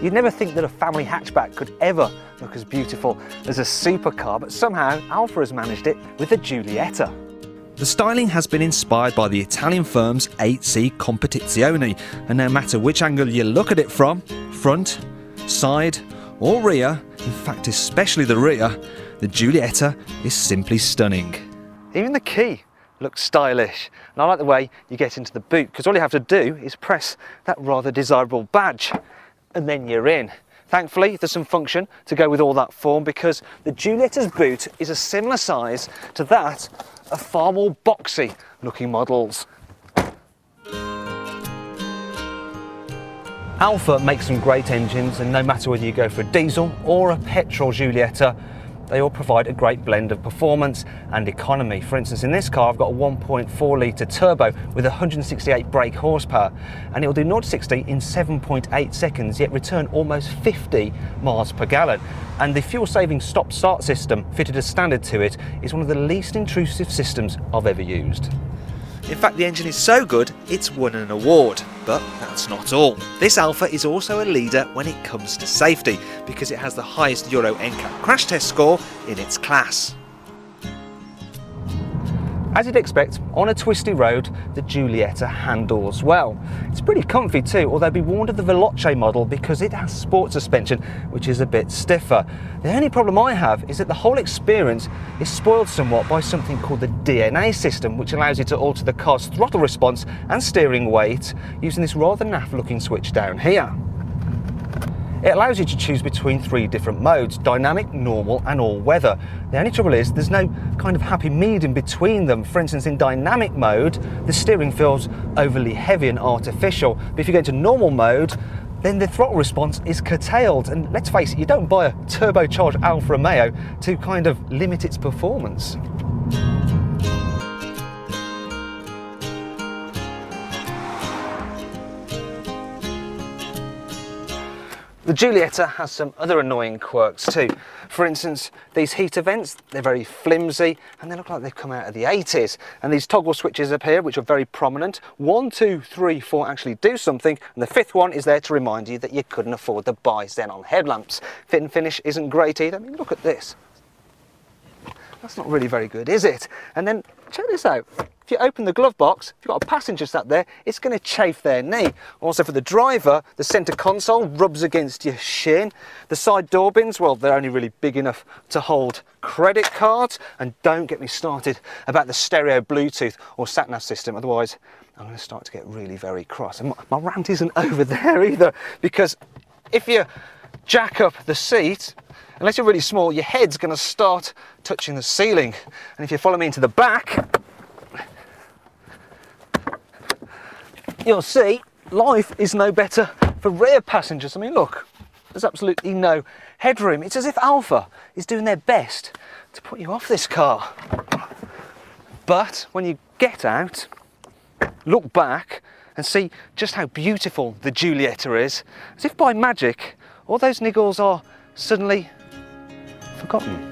You'd never think that a family hatchback could ever look as beautiful as a supercar, but somehow Alfa has managed it with the Giulietta. The styling has been inspired by the Italian firm's 8C Competizione, and no matter which angle you look at it from, front, side or rear, in fact especially the rear, the Giulietta is simply stunning. Even the key looks stylish, and I like the way you get into the boot, because all you have to do is press that rather desirable badge and then you're in. Thankfully there's some function to go with all that form, because the Giulietta's boot is a similar size to that of far more boxy looking models. Alfa makes some great engines, and no matter whether you go for a diesel or a petrol Giulietta, they all provide a great blend of performance and economy. For instance, in this car I've got a 1.4 litre turbo with 168 brake horsepower, and it will do 0 to 60 in 7.8 seconds, yet return almost 50 miles per gallon. And the fuel-saving stop-start system fitted as standard to it is one of the least intrusive systems I've ever used. In fact, the engine is so good, it's won an award. But that's not all. This Alfa is also a leader when it comes to safety, because it has the highest Euro NCAP crash test score in its class. As you'd expect, on a twisty road, the Giulietta handles well. It's pretty comfy too, although be warned of the Veloce model because it has sport suspension, which is a bit stiffer. The only problem I have is that the whole experience is spoiled somewhat by something called the DNA system, which allows you to alter the car's throttle response and steering weight using this rather naff looking switch down here. It allows you to choose between 3 different modes: dynamic, normal and all-weather. The only trouble is there's no kind of happy medium between them. For instance, in dynamic mode, the steering feels overly heavy and artificial, but if you go into normal mode, then the throttle response is curtailed. And let's face it, you don't buy a turbocharged Alfa Romeo to kind of limit its performance. The Giulietta has some other annoying quirks too. For instance, these heater vents, they're very flimsy and they look like they've come out of the 80s. And these toggle switches up here, which are very prominent, 1, 2, 3, 4 actually do something, and the 5th one is there to remind you that you couldn't afford to buy xenon headlamps. Fit and finish isn't great either. I mean, look at this. That's not really very good, is it? And then check this out. If you open the glove box, if you've got a passenger sat there, it's going to chafe their knee. Also for the driver, the centre console rubs against your shin. The side door bins, well, they're only really big enough to hold credit cards. And don't get me started about the stereo Bluetooth or sat-nav system, otherwise I'm going to start to get really very cross. And my rant isn't over there either, because if you jack up the seat, unless you're really small, your head's going to start touching the ceiling. And if you follow me into the back, you'll see life is no better for rear passengers. I mean, look, there's absolutely no headroom. It's as if Alfa is doing their best to put you off this car. But when you get out, look back and see just how beautiful the Giulietta is, as if by magic, all those niggles are suddenly forgotten.